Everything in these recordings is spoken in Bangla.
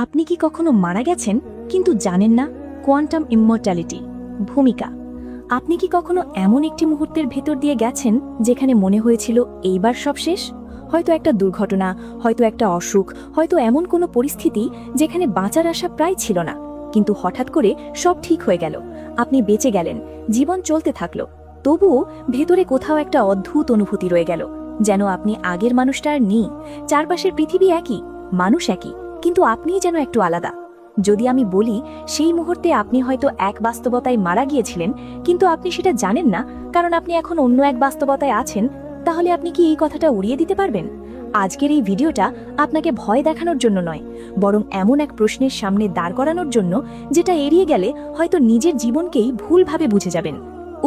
আপনি কি কখনো মারা গেছেন কিন্তু জানেন না? Quantum immortality. ভূমিকা। আপনি কি কখনো এমন একটি মুহূর্তের ভেতর দিয়ে গেছেন যেখানে মনে হয়েছিল এইবার সব শেষ? হয়তো একটা দুর্ঘটনা, হয়তো একটা অসুখ, হয়তো এমন কোনো পরিস্থিতি যেখানে বাঁচার আশা প্রায় ছিল না, কিন্তু হঠাৎ করে সব ঠিক হয়ে গেল। আপনি বেঁচে গেলেন, জীবন চলতে থাকলো, তবুও ভেতরে কোথাও একটা অদ্ভুত অনুভূতি রয়ে গেল, যেন আপনি আগের মানুষটা আর নেই। চারপাশের পৃথিবী একই, মানুষ একই, কিন্তু আপনিই যেন একটু আলাদা। যদি আমি বলি সেই মুহূর্তে আপনি হয়তো এক বাস্তবতায় মারা গিয়েছিলেন, কিন্তু আপনি সেটা জানেন না, কারণ আপনি এখন অন্য এক বাস্তবতায় আছেন, তাহলে আপনি কি এই কথাটা উড়িয়ে দিতে পারবেন? আজকের এই ভিডিওটা আপনাকে ভয় দেখানোর জন্য নয়, বরং এমন এক প্রশ্নের সামনে দাঁড় করানোর জন্য যেটা এড়িয়ে গেলে হয়তো নিজের জীবনকেই ভুলভাবে বুঝে যাবেন।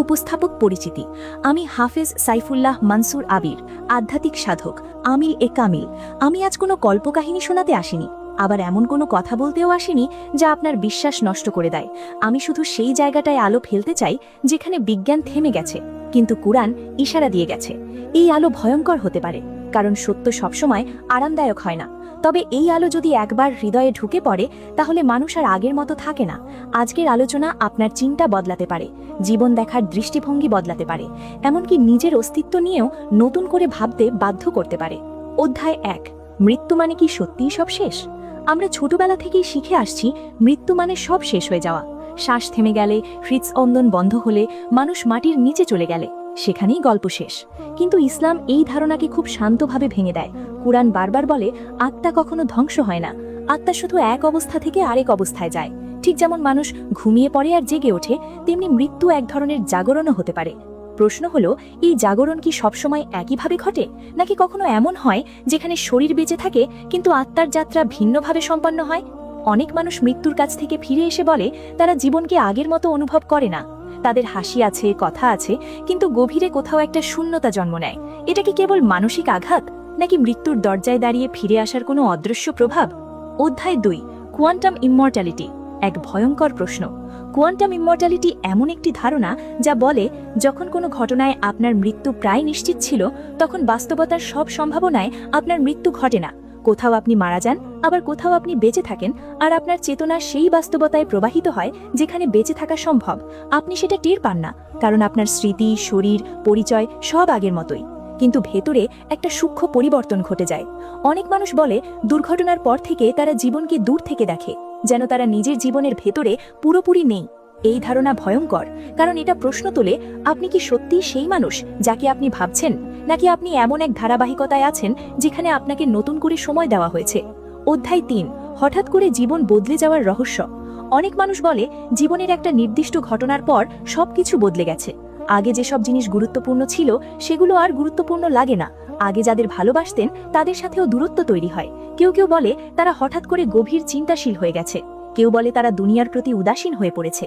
উপস্থাপক পরিচিতি। আমি হাফেজ সাইফুল্লাহ মানসুর আবির, আধ্যাত্মিক সাধক, আমিল এ কামিল। আমি আজ কোনো কল্পকাহিনী শোনাতে আসিনি, আবার এমন কোনো কথা বলতেও আসিনি যা আপনার বিশ্বাস নষ্ট করে দেয়। আমি শুধু সেই জায়গাটায় আলো ফেলতে চাই যেখানে বিজ্ঞান থেমে গেছে, কিন্তু কুরআন ইশারা দিয়ে গেছে। এই আলো ভয়ঙ্কর হতে পারে, কারণ সত্য সবসময় আরামদায়ক হয় না। তবে এই আলো যদি একবার হৃদয়ে ঢুকে পড়ে, তাহলে মানুষ আর আগের মতো থাকে না। আজকের আলোচনা আপনার চিন্তা বদলাতে পারে, জীবন দেখার দৃষ্টিভঙ্গি বদলাতে পারে, এমনকি নিজের অস্তিত্ব নিয়েও নতুন করে ভাবতে বাধ্য করতে পারে। অধ্যায় 1। মৃত্যু মানে কি সত্যিই সব শেষ? আমরা ছোটবেলা থেকেই শিখে আসছি মৃত্যু মানে সব শেষ হয়ে যাওয়া। শ্বাস থেমে গেলে, হৃদস্পন্দন বন্ধ হলে, মানুষ মাটির নিচে চলে গেলে সেখানেই গল্প শেষ। কিন্তু ইসলাম এই ধারণাকে খুব শান্তভাবে ভেঙে দেয়। কুরআন বারবার বলে আত্মা কখনো ধ্বংস হয় না, আত্মা শুধু এক অবস্থা থেকে আরেক অবস্থায় যায়। ঠিক যেমন মানুষ ঘুমিয়ে পড়ে আর জেগে ওঠে, তেমনি মৃত্যু এক ধরনের জাগরণও হতে পারে। প্রশ্ন হলো, এই জাগরণ কি সবসময় একইভাবে ঘটে, নাকি কখনো এমন হয় যেখানে শরীর বেঁচে থাকে কিন্তু আত্মার যাত্রা ভিন্নভাবে সম্পন্ন হয়? অনেক মানুষ মৃত্যুর কাছ থেকে ফিরে এসে বলে তারা জীবনকে আগের মতো অনুভব করে না। তাদের হাসি আছে, কথা আছে, কিন্তু গভীরে কোথাও একটা শূন্যতা জন্ম নেয়। এটা কি কেবল মানসিক আঘাত, নাকি মৃত্যুর দরজায় দাঁড়িয়ে ফিরে আসার কোনো অদৃশ্য প্রভাব? অধ্যায় 2। Quantum immortality. এক ভয়ঙ্কর প্রশ্ন। কোয়ান্টাম ইমমর্টালিটি এমন একটি ধারণা যা বলে যখন কোনো ঘটনায় আপনার মৃত্যু প্রায় নিশ্চিত ছিল, তখন বাস্তবতার সব সম্ভাবনায় আপনার মৃত্যু ঘটে না। কোথাও আপনি মারা যান, আবার কোথাও আপনি বেঁচে থাকেন, আর আপনার চেতনা সেই বাস্তবতায় প্রবাহিত হয় যেখানে বেঁচে থাকা সম্ভব। আপনি সেটা টের পান না, কারণ আপনার স্মৃতি, শরীর, পরিচয় সব আগের মতোই, কিন্তু ভেতরে একটা সূক্ষ্ম পরিবর্তন ঘটে যায়। অনেক মানুষ বলে দুর্ঘটনার পর থেকে তারা জীবনকে দূর থেকে দেখে, যেন তারা নিজের জীবনের ভেতরে পুরোপুরি নেই। এই ধারণা ভয়ঙ্কর, কারণ এটা প্রশ্ন তোলে আপনি কি সত্যিই সেই মানুষ যাকে আপনি ভাবছেন, নাকি আপনি এমন এক ধারাবাহিকতায় আছেন যেখানে আপনাকে নতুন করে সময় দেওয়া হয়েছে। অধ্যায় 3। হঠাৎ করে জীবন বদলে যাওয়ার রহস্য। অনেক মানুষ বলে জীবনের একটা নির্দিষ্ট ঘটনার পর সবকিছু বদলে গেছে। আগে যেসব জিনিস গুরুত্বপূর্ণ ছিল সেগুলো আর গুরুত্বপূর্ণ লাগে না। আগে যাদের ভালোবাসতেন তাদের সাথেও দূরত্ব তৈরি হয়। কেউ কেউ বলে তারা হঠাৎ করে গভীর চিন্তাশীল হয়ে গেছে, কেউ বলে তারা দুনিয়ার প্রতি উদাসীন হয়ে পড়েছে।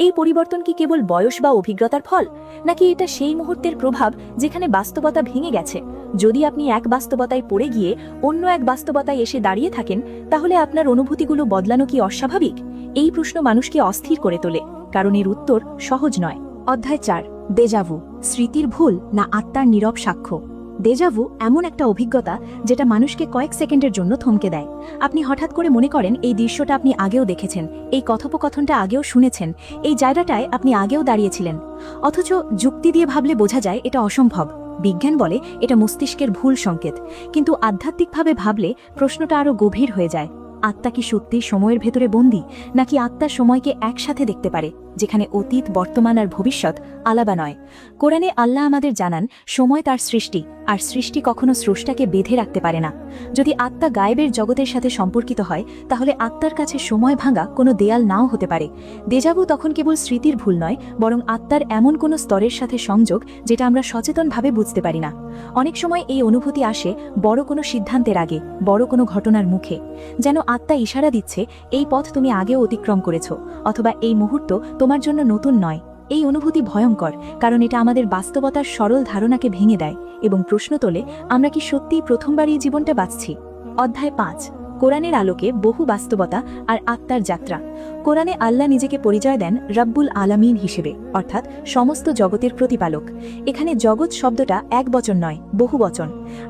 এই পরিবর্তন কি কেবল বয়স বা অভিজ্ঞতার ফল, নাকি এটা সেই মুহূর্তের প্রভাব যেখানে বাস্তবতা ভেঙে গেছে? যদি আপনি এক বাস্তবতায় পড়ে গিয়ে অন্য এক বাস্তবতায় এসে দাঁড়িয়ে থাকেন, তাহলে আপনার অনুভূতিগুলো বদলানো কি অস্বাভাবিক? এই প্রশ্ন মানুষকে অস্থির করে তোলে, কারণ এর উত্তর সহজ নয়। অধ্যায় 4। দেজাভু। স্মৃতির ভুল না আত্মার নীরব সাক্ষ্য? দেজাভু এমন একটা অভিজ্ঞতা যেটা মানুষকে কয়েক সেকেন্ডের জন্য থমকে দেয়। আপনি হঠাৎ করে মনে করেন এই দৃশ্যটা আপনি আগেও দেখেছেন, এই কথোপকথনটা আগেও শুনেছেন, এই জায়গাটায় আপনি আগেও দাঁড়িয়েছিলেন। অথচ যুক্তি দিয়ে ভাবলে বোঝা যায় এটা অসম্ভব। বিজ্ঞান বলে এটা মস্তিষ্কের ভুল সংকেত, কিন্তু আধ্যাত্মিকভাবে ভাবলে প্রশ্নটা আরও গভীর হয়ে যায়। আত্মা কি সত্যি সময়ের ভেতরে বন্দী, নাকি আত্মা সময়কে একসাথে দেখতে পারে, যেখানে অতীত, বর্তমান আর ভবিষ্যৎ আলাদা নয়? কোরআনে আল্লাহ আমাদের জানান সময় তার সৃষ্টি, আর সৃষ্টি কখনো স্রষ্টাকে বেঁধে রাখতে পারে না। যদি আত্মা গায়েবের জগতের সাথে সম্পর্কিত হয়, তাহলে আত্মার কাছে সময় ভাঙা কোনো দেয়াল নাও হতে পারে। দেজাভু তখন কেবল স্মৃতির ভুল নয়, বরং আত্মার এমন কোনো স্তরের সাথে সংযোগ যেটা আমরা সচেতনভাবে বুঝতে পারি না। অনেক সময় এই অনুভূতি আসে বড় কোনো সিদ্ধান্তের আগে, বড় কোনো ঘটনার মুখে, যেন আত্মা ইশারা দিচ্ছে এই পথ তুমি আগেও অতিক্রম করেছ, অথবা এই মুহূর্ত তোমার জন্য নতুন নয়। এই অনুভূতি ভয়ঙ্কর, কারণ এটা আমাদের বাস্তবতার সরল ধারণাকে ভেঙে দেয় এবং প্রশ্ন তোলে আমরা কি সত্যিই প্রথমবারই জীবনটা বাঁচছি। অধ্যায় 5। কোরআনের আলোকে বহু বাস্তবতা আর আত্মার যাত্রা। কোরআনে আল্লাহ নিজেকে পরিচয় দেন রব্বুল আলামিন হিসেবে, অর্থাৎ সমস্ত জগতের প্রতিপালক। এখানে জগৎ শব্দটা এক বচন নয়, বহু বচন।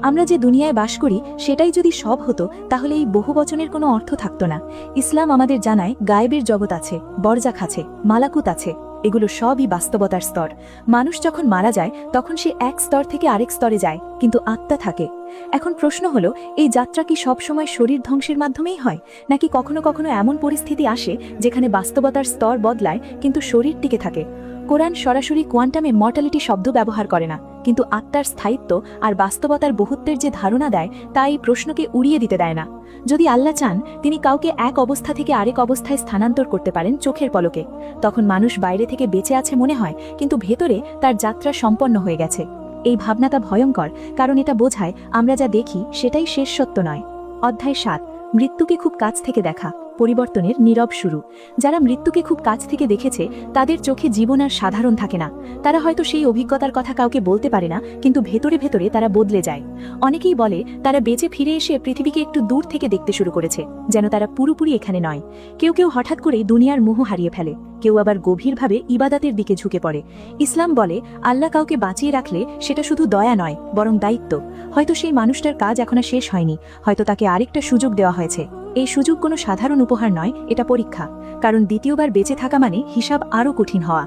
আমরা যে দুনিয়ায় বাস করি সেটাই যদি সব হতো তাহলে এই বহু বচনের কোনো অর্থ থাকতো না। ইসলাম আমাদের জানায় গায়েবের জগৎ আছে, বরজাখ আছে, মালাকুত আছে। এগুলো সবই বাস্তবতার স্তর। মানুষ যখন মারা যায় তখন সে এক স্তর থেকে আরেক স্তরে যায়, কিন্তু আত্মা থাকে। এখন প্রশ্ন হলো, এই যাত্রা কি সবসময় শরীর ধ্বংসের মাধ্যমেই হয়, নাকি কখনো কখনো এমন পরিস্থিতি আসে যেখানে বাস্তবতার স্তর বদলায় কিন্তু শরীর টিকে থাকে? কোরআন সরাসরি কোয়ান্টামে মর্টালিটি শব্দ ব্যবহার করে না, কিন্তু আত্মার স্থায়িত্ব আর বাস্তবতার বহুত্বের যে ধারণা দেয় তা এই প্রশ্নকে উড়িয়ে দিতে দেয় না। যদি আল্লাহ চান, তিনি কাউকে এক অবস্থা থেকে আরেক অবস্থায় স্থানান্তর করতে পারেন চোখের পলকে। তখন মানুষ বাইরে থেকে বেঁচে আছে মনে হয়, কিন্তু ভেতরে তার যাত্রা সম্পন্ন হয়ে গেছে। এই ভাবনাটা ভয়ঙ্কর, কারণ এটা বোঝায় আমরা যা দেখি সেটাই শেষ সত্য নয়। অধ্যায় ৭, মৃত্যুকে খুব কাছ থেকে দেখা, পরিবর্তনের নীরব শুরু। যারা মৃত্যুকে খুব কাছ থেকে দেখেছে তাদের চোখে জীবন আর সাধারণ থাকে না। তারা হয়তো সেই অভিজ্ঞতার কথা কাউকে বলতে পারে না, কিন্তু ভেতরে ভেতরে তারা বদলে যায়। অনেকেই বলে তারা বেঁচে ফিরে এসে পৃথিবীকে একটু দূর থেকে দেখতে শুরু করেছে, যেন তারা পুরোপুরি এখানে নয়। কেউ কেউ হঠাৎ করেই দুনিয়ার মোহ হারিয়ে ফেলে, কেউ আবার গভীরভাবে ইবাদাতের দিকে ঝুঁকে পড়ে। ইসলাম বলে, আল্লাহ কাউকে বাঁচিয়ে রাখলে সেটা শুধু দয়া নয়, বরং দায়িত্ব। হয়তো সেই মানুষটার কাজ এখনো শেষ হয়নি, হয়তো তাকে আরেকটা সুযোগ দেওয়া হয়েছে। এই সুযোগ কোনো সাধারণ উপহার নয়, এটা পরীক্ষা। কারণ দ্বিতীয়বার বেঁচে থাকা মানে হিসাব আরও কঠিন হওয়া।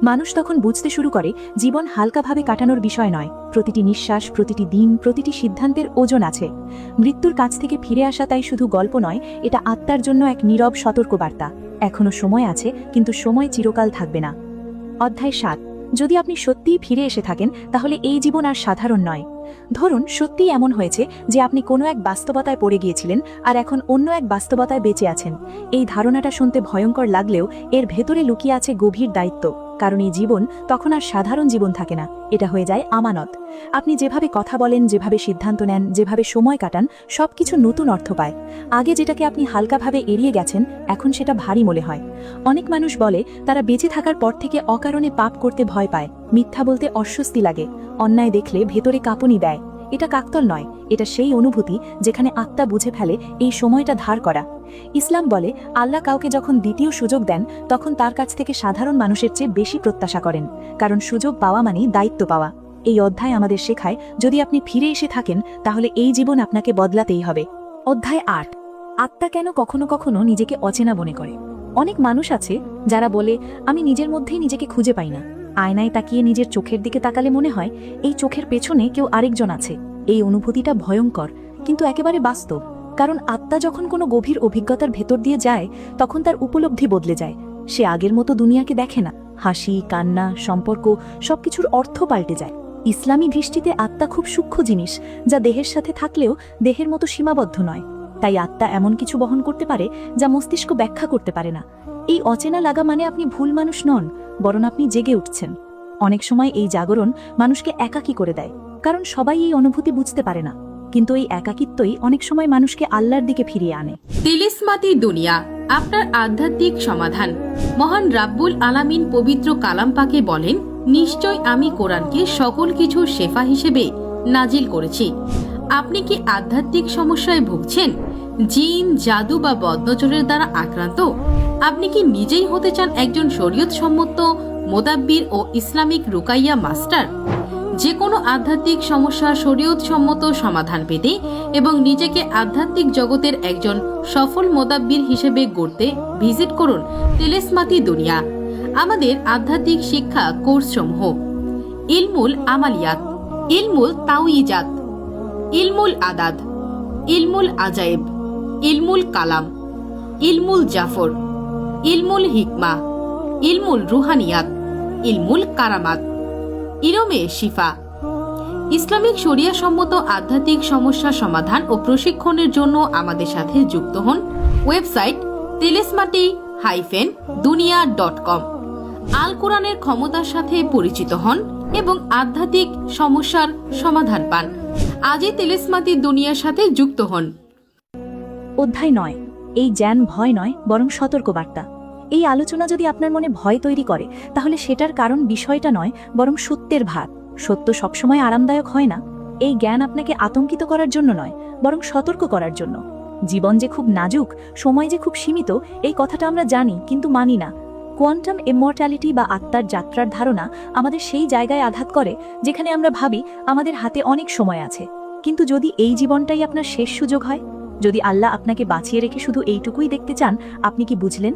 মানুষ তখন বুঝতে শুরু করে জীবন হালকাভাবে কাটানোর বিষয় নয়। প্রতিটি নিঃশ্বাস, প্রতিটি দিন, প্রতিটি সিদ্ধান্তের ওজন আছে। মৃত্যুর কাছ থেকে ফিরে আসা তাই শুধু গল্প নয়, এটা আত্মার জন্য এক নীরব সতর্কবার্তা। এখনো সময় আছে, কিন্তু সময় চিরকাল থাকবে না। অধ্যায় ৭, যদি আপনি সত্যিই ফিরে এসে থাকেন তাহলে এই জীবন আর সাধারণ নয়। ধরুন সত্যিই এমন হয়েছে যে আপনি কোনো এক বাস্তবতায় পড়ে গিয়েছিলেন আর এখন অন্য এক বাস্তবতায় বেঁচে আছেন। এই ধারণাটা শুনতে ভয়ঙ্কর লাগলেও এর ভেতরে লুকিয়ে আছে গভীর দায়িত্ব। কারণ এই জীবন তখন আর সাধারণ জীবন থাকে না, এটা হয়ে যায় আমানত। আপনি যেভাবে কথা বলেন, যেভাবে সিদ্ধান্ত নেন, যেভাবে সময় কাটান, সবকিছু নতুন অর্থ পায়। আগে যেটাকে আপনি হালকাভাবে এড়িয়ে গেছেন, এখন সেটা ভারী মনে হয়। অনেক মানুষ বলে তারা বেঁচে থাকার পর থেকে অকারণে পাপ করতে ভয় পায়, মিথ্যা বলতে অস্বস্তি লাগে, অন্যায় দেখলে ভেতরে কাঁপুনি দেয়। এটা কাকতাল নয়, এটা সেই অনুভূতি যেখানে আত্মা বুঝে ফেলে এই সময়টা ধার করা। ইসলাম বলে, আল্লাহ কাউকে যখন দ্বিতীয় সুযোগ দেন তখন তার কাছ থেকে সাধারণ মানুষের চেয়ে বেশি প্রত্যাশা করেন, কারণ সুযোগ পাওয়া মানে দায়িত্ব পাওয়া। এই অধ্যায় আমাদের শেখায়, যদি আপনি ফিরে এসে থাকেন তাহলে এই জীবন আপনাকে বদলাতেই হবে। অধ্যায় ৮, আত্মা কেন কখনো কখনো নিজেকে অচেনা মনে করে। অনেক মানুষ আছে যারা বলে, আমি নিজের মধ্যেই নিজেকে খুঁজে পাই না। আয়নায় তাকিয়ে নিজের চোখের দিকে তাকালে মনে হয় এই চোখের পেছনে কেউ আরেকজন আছে। এই অনুভূতিটা ভয়ঙ্কর, কিন্তু একেবারে বাস্তব। কারণ আত্মা যখন কোনো গভীর অভিজ্ঞতার ভেতর দিয়ে যায় তখন তার উপলব্ধি বদলে যায়। সে আগের মতো দুনিয়াকে দেখে না। হাসি, কান্না, সম্পর্ক, সবকিছুর অর্থ পাল্টে যায়। ইসলামী দৃষ্টিতে আত্মা খুব সূক্ষ্ম জিনিস, যা দেহের সাথে থাকলেও দেহের মতো সীমাবদ্ধ নয়। তাই আত্মা এমন কিছু বহন করতে পারে যা মস্তিষ্ক ব্যাখ্যা করতে পারে না। এই অচেনা লাগা মানে আপনি ভুল মানুষ নন, বরং আপনি জেগে উঠছেন। অনেক সময় এই জাগরণ মানুষকে একাকী করে দেয়, কারণ সবাই এই অনুভূতি বুঝতে পারে না। কিন্তু এই একাকিত্বই অনেক সময় মানুষকে আল্লাহর দিকে ফিরিয়ে আনে। তিলিসমাতি দুনিয়া, আপনার আধ্যাত্মিক সমাধান। মহান রাব্বুল আলামিন পবিত্র কালাম পাকে বলেন, নিশ্চয় আমি কোরআনকে সকল কিছু শেফা হিসেবে নাজিল করেছি। আপনি কি আধ্যাত্মিক সমস্যায় ভুগছেন? জিন, জাদু বা বদনজরের দ্বারা আক্রান্ত? আপনি কি নিজেই হতে চান একজন শরীয়ত সম্মত মোদাব্বির ও ইসলামিক রুকাইয়া মাস্টার? যে কোনো আধ্যাত্মিক সমস্যা শরীয়ত সম্মত সমাধান পেতে এবং নিজেকে আধ্যাত্মিক জগতের একজন সফল মোদাব্বির হিসেবে গড়তে ভিজিট করুন তিলিসমাতি দুনিয়া। আমাদের আধ্যাত্মিক শিক্ষা কোর্সসমূহ: ইলমুল আমালিয়াত, ইলমুল তাওয়িজাত, ইলমুল আদাদ, ইলমুল আজাইব, ইলমুল কালাম, ইলমুল জাফর, ইলমুল হিকমা, ইলমুল রুহানিয়াত, ইলমুল কারামাত, ইলমে শিফা। ইসলামিক শরিয়া সম্মত আধ্যাত্মিক সমস্যা সমাধান ও প্রশিক্ষণের জন্য আমাদের সাথে যুক্ত হন। ওয়েবসাইট তিলিসমাতি-দুনিয়া.com। আল কোরআনের ক্ষমতার সাথে পরিচিত হন এবং আধ্যাত্মিক সমস্যার সমাধান পান। আজই তিলিসমাতি দুনিয়ার সাথে যুক্ত হন। অধ্যায় ৯, এই জ্ঞান ভয় নয় বরং সতর্কবার্তা। এই আলোচনা যদি আপনার মনে ভয় তৈরি করে তাহলে সেটার কারণ বিষয়টা নয়, বরং সত্যের ভার। সত্য সবসময় আরামদায়ক হয় না। এই জ্ঞান আপনাকে আতঙ্কিত করার জন্য নয়, বরং সতর্ক করার জন্য। জীবন যে খুব নাজুক, সময় যে খুব সীমিত, এই কথাটা আমরা জানি কিন্তু মানি না। কোয়ান্টাম ইমমর্টালিটি বা আত্মার যাত্রার ধারণা আমাদের সেই জায়গায় আঘাত করে যেখানে আমরা ভাবি আমাদের হাতে অনেক সময় আছে। কিন্তু যদি এই জীবনটাই আপনার শেষ সুযোগ হয়, যদি আল্লাহ আপনাকে বাঁচিয়ে রেখে শুধু এইটুকুই দেখতে চান, আপনি কি বুঝলেন?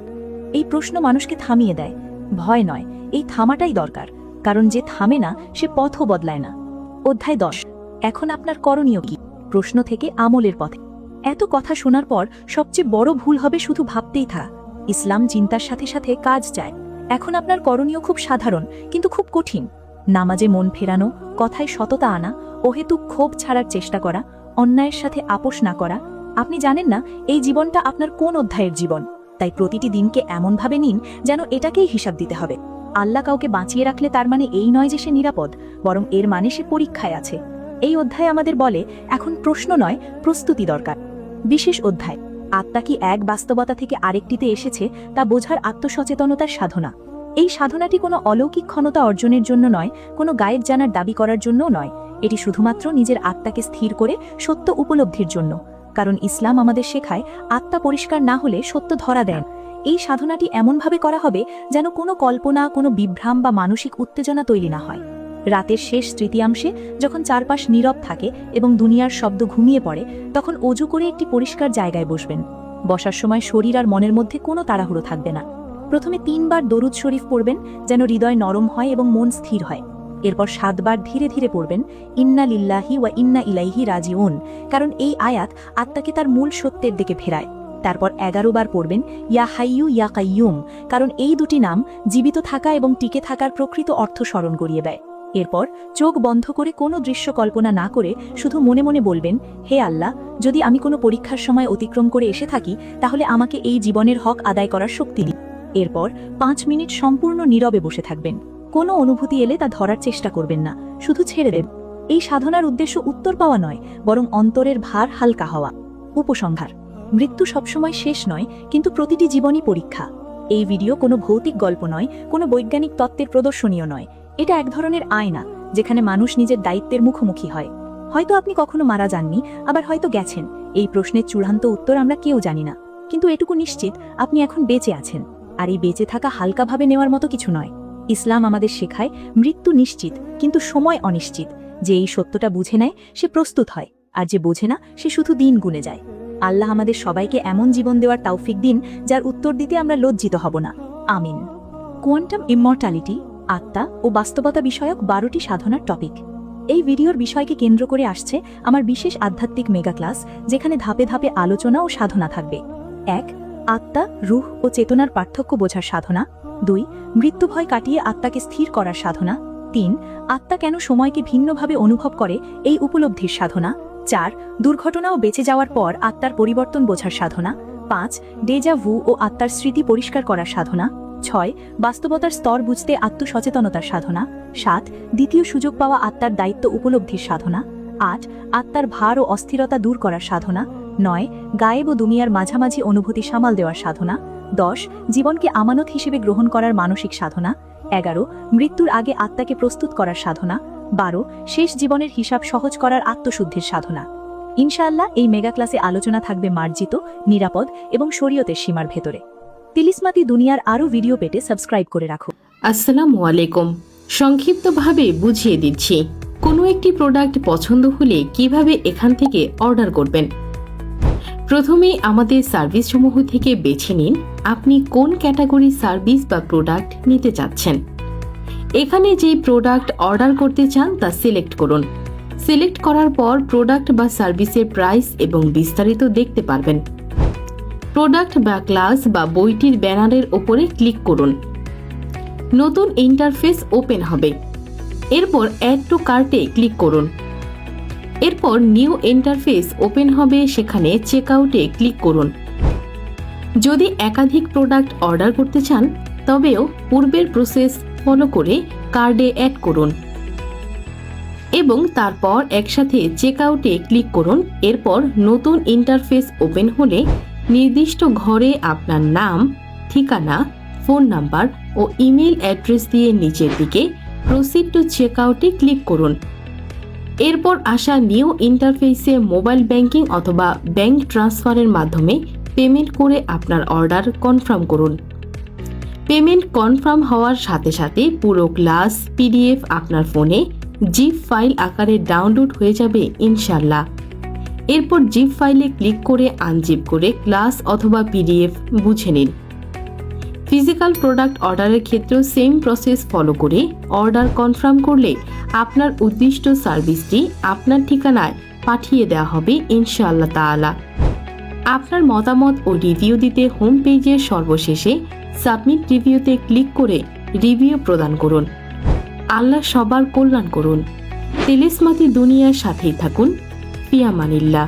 এই প্রশ্ন মানুষকে থামিয়ে দেয়। ভয় নয়, এই থামাটাই দরকার, কারণ যে থামে না সে পথও বদলায় না। অধ্যায় 10। এখন আপনার করণীয় কি? প্রশ্ন থেকে আমলের পথে। এত কথা শোনার পর সবচেয়ে বড় ভুল হবে শুধু ভাবতেই থাকা। ইসলাম চিন্তার সাথে সাথে কাজ চায়। এখন আপনার করণীয় খুব সাধারণ কিন্তু খুব কঠিন। নামাজে মন ফেরানো, কথায় সততা আনা, অহেতুক ক্ষোভ ছাড়ার চেষ্টা করা, অন্যায়ের সাথে আপোষ না করা। আপনি জানেন না এই জীবনটা আপনার কোন অধ্যায়ের জীবন, তাই প্রতিটি দিনকে এমনভাবে নিন যেন এটাকেই হিসাব দিতে হবে। আল্লাহ কাউকে বাঁচিয়ে রাখলে তার মানে এই নয় যে সে নিরাপদ, বরং এর মানে সে পরীক্ষায় আছে। এই অধ্যায় আমাদের বলে এখন প্রশ্ন নয়, প্রস্তুতি দরকার। বিশেষ অধ্যায়, আত্মা কি এক বাস্তবতা থেকে আরেকটিতে এসেছে তা বোঝার আত্মসচেতনতার সাধনা। এই সাধনাটি কোনো অলৌকিক ক্ষমতা অর্জনের জন্য নয়, কোনো গায়েব জানার দাবি করার জন্যও নয়। এটি শুধুমাত্র নিজের আত্মাকে স্থির করে সত্য উপলব্ধির জন্য। কারণ ইসলাম আমাদের শেখায় আত্মা পরিষ্কার না হলে সত্য ধরা দেন। এই সাধনাটি এমনভাবে করা হবে যেন কোনো কল্পনা, কোনো বিভ্রাম বা মানসিক উত্তেজনা তৈরি না হয়। রাতের শেষ তৃতীয়াংশে যখন চারপাশ নীরব থাকে এবং দুনিয়ার শব্দ ঘুমিয়ে পড়ে, তখন অজু করে একটি পরিষ্কার জায়গায় বসবেন। বসার সময় শরীর আর মনের মধ্যে কোনো তাড়াহুড়ো থাকবে না। প্রথমে 3 বার দরুদ শরীফ পড়বেন যেন হৃদয় নরম হয় এবং মন স্থির হয়। এরপর 7 বার ধীরে ধীরে পড়বেন ইন্না লিল্লাহি ওয়া ইন্না ইলাইহি রাজিউন, কারণ এই আয়াত আত্মাকে তার মূল সত্যের দিকে ফেরায়। তারপর 11 বার পড়বেন ইয়া হাইয়ু ইয়া কাইয়ুম, কারণ এই দুটি নাম জীবিত থাকা এবং টিকে থাকার প্রকৃত অর্থ স্মরণ করিয়ে দেয়। এরপর চোখ বন্ধ করে কোনো দৃশ্য কল্পনা না করে শুধু মনে মনে বলবেন, হে আল্লাহ, যদি আমি কোনো পরীক্ষার সময় অতিক্রম করে এসে থাকি তাহলে আমাকে এই জীবনের হক আদায় করার শক্তি দিন। এরপর 5 মিনিট সম্পূর্ণ নীরবে বসে থাকবেন। কোনো অনুভূতি এলে তা ধরার চেষ্টা করবেন না, শুধু ছেড়ে দেন। এই সাধনার উদ্দেশ্য উত্তর পাওয়া নয়, বরং অন্তরের ভার হালকা হওয়া। উপসংহার, মৃত্যু সবসময় শেষ নয়, কিন্তু প্রতিটি জীবনই পরীক্ষা। এই ভিডিও কোনো ভৌতিক গল্প নয়, কোনো বৈজ্ঞানিক তত্ত্বের প্রদর্শনীয় নয়। এটা এক ধরনের আয়না যেখানে মানুষ নিজের দায়িত্বের মুখোমুখি হয়। হয়তো আপনি কখনো মারা যাননি, আবার হয়তো গেছেন। এই প্রশ্নের চূড়ান্ত উত্তর আমরা কেউ জানি না, কিন্তু এটুকু নিশ্চিত আপনি এখন বেঁচে আছেন। আর এই বেঁচে থাকা হালকাভাবে নেওয়ার মতো কিছু নয়। ইসলাম আমাদের শেখায় মৃত্যু নিশ্চিত কিন্তু সময় অনিশ্চিত। যে এই সত্যটা বুঝে নেয় সে প্রস্তুত হয়, আর যে বোঝে না সে শুধু দিন গুনে যায়। আল্লাহ আমাদের সবাইকে এমন জীবন দেওয়ার তৌফিক দিন যার উত্তর দিতে আমরা লজ্জিত হব না। আমিন। কোয়ান্টাম ইমমর্টালিটি, আত্মা ও বাস্তবতা বিষয়ক 12টি সাধনার টপিক। এই ভিডিওর বিষয়কে কেন্দ্র করে আসছে আমার বিশেষ আধ্যাত্মিক মেগা ক্লাস, যেখানে ধাপে ধাপে আলোচনা ও সাধনা থাকবে। 1. আত্মা, রূহ ও চেতনার পার্থক্য বোঝার সাধনা। 2. মৃত্যু ভয় কাটিয়ে আত্মাকে স্থির করার সাধনা। 3. আত্মা কেন সময়কে ভিন্নভাবে অনুভব করে এই উপলব্ধির সাধনা। 4. দুর্ঘটনা ও বেঁচে যাওয়ার পর আত্মার পরিবর্তন বোঝার সাধনা। 5. ডেজা ভু ও আত্মার স্মৃতি পরিষ্কার করার সাধনা। 6. বাস্তবতার স্তর বুঝতে আত্মসচেতনতার সাধনা। 7. দ্বিতীয় সুযোগ পাওয়া আত্মার দায়িত্ব উপলব্ধির সাধনা। 8. আত্মার ভার ও অস্থিরতা দূর করার সাধনা। 9. গায়েব ও দুনিয়ার মাঝামাঝি অনুভূতি সামাল দেওয়ার সাধনা। 10. জীবনকে আমানত হিসেবে গ্রহণ করার মানসিক সাধনা। 11. মৃত্যুর আগে আত্মাকে প্রস্তুত করার সাধনা। 12. শেষ জীবনের হিসাব সহজ করার আত্মশুদ্ধির সাধনা। ইনশাআল্লাহ এই মেগা ক্লাসে আলোচনা থাকবে মার্জিত, নিরাপদ এবং শরীয়তের সীমার ভেতরে। তিলিসমাতি দুনিয়ার আরও ভিডিও পেতে সাবস্ক্রাইব করে রাখো। আসসালামু আলাইকুম। সংক্ষিপ্তভাবে বুঝিয়ে দিচ্ছি, কোনো একটি প্রোডাক্ট পছন্দ হলে কিভাবে এখান থেকে অর্ডার করবেন। প্রথমে আমাদের সার্ভিসসমূহ থেকে বেছে নিন আপনি কোন ক্যাটাগরির সার্ভিস বা প্রোডাক্ট নিতে চাচ্ছেন। এখানে যে প্রোডাক্ট অর্ডার করতে চান তা সিলেক্ট করুন। সিলেক্ট করার পর প্রোডাক্ট বা সার্ভিসের প্রাইস এবং বিস্তারিত দেখতে পারবেন। প্রোডাক্ট বা ক্লাস বা বইটির ব্যানারের ওপরে ক্লিক করুন। নতুন ইন্টারফেস ওপেন হবে। এরপর অ্যাড টু কার্টে ক্লিক করুন। এরপর নিউ ইন্টারফেস ওপেন হবে, সেখানে চেকআউটে ক্লিক করুন। যদি একাধিক প্রোডাক্ট অর্ডার করতে চান তবেও পূর্বের প্রসেস ফলো করে কার্ডে অ্যাড করুন এবং তারপর একসাথে চেকআউটে ক্লিক করুন। এরপর নতুন ইন্টারফেস ওপেন হলে নির্দিষ্ট ঘরে আপনার নাম, ঠিকানা, ফোন নাম্বার ও ইমেল অ্যাড্রেস দিয়ে নিচের দিকে প্রসিড টু চেকআউটে ক্লিক করুন। এরপর আসা নিউ ইন্টারফেসে মোবাইল ব্যাংকিং অথবা ব্যাংক ট্রান্সফারের মাধ্যমে পেমেন্ট করে আপনার অর্ডার কনফার্ম করুন। পেমেন্ট কনফার্ম হওয়ার সাথে সাথে পুরো ক্লাস পিডিএফ আপনার ফোনে জিপ ফাইল আকারে ডাউনলোড হয়ে যাবে ইনশাল্লাহ। এরপর জিপ ফাইলে ক্লিক করে আনজিপ করে ক্লাস অথবা পিডিএফ বুঝে নিন। ফিজিক্যাল প্রোডাক্ট অর্ডারের ক্ষেত্রেও সেম প্রসেস ফলো করে অর্ডার কনফার্ম করলে আপনার উদ্দিষ্ট সার্ভিসটি আপনার ঠিকানায় পাঠিয়ে দেওয়া হবে ইনশাআল্লাহ তাআলা। আপনার মতামত ও রিভিউ দিতে হোম পেজের সর্বশেষে সাবমিট রিভিউতে ক্লিক করে রিভিউ প্রদান করুন। আল্লাহ সবার কল্যাণ করুন। তেলেসমাতি দুনিয়ার সাথেই থাকুন। ফিয়ামানিল্লাহ।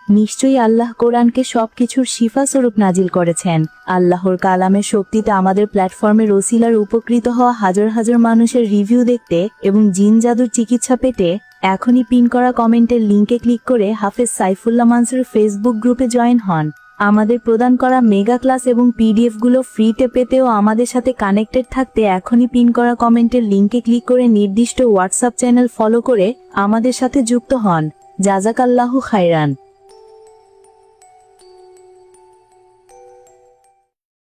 নিশ্চয়ই আল্লাহ কোরআনকে সবকিছুর শিফা স্বরূপ নাজিল করেছেন। আল্লাহর কালামের শক্তিতে আমাদের প্ল্যাটফর্মের ওসিলার উপকৃত হওয়া হাজার হাজার মানুষের রিভিউ দেখতে এবং জিন জাদুর চিকিৎসা পেতে এখনই পিন করা কমেন্টের লিংকে ক্লিক করে হাফেজ সাইফুল্লাহ মানসুর ফেসবুক গ্রুপে জয়েন হন। আমাদের প্রদান করা মেগা ক্লাস এবং পিডিএফগুলো ফ্রিতে পেতেও আমাদের সাথে কানেক্টেড থাকতে এখনই পিন করা কমেন্টের লিংকে ক্লিক করে নির্দিষ্ট হোয়াটসঅ্যাপ চ্যানেল ফলো করে আমাদের সাথে যুক্ত হন। জাযাকাল্লাহু খায়রান।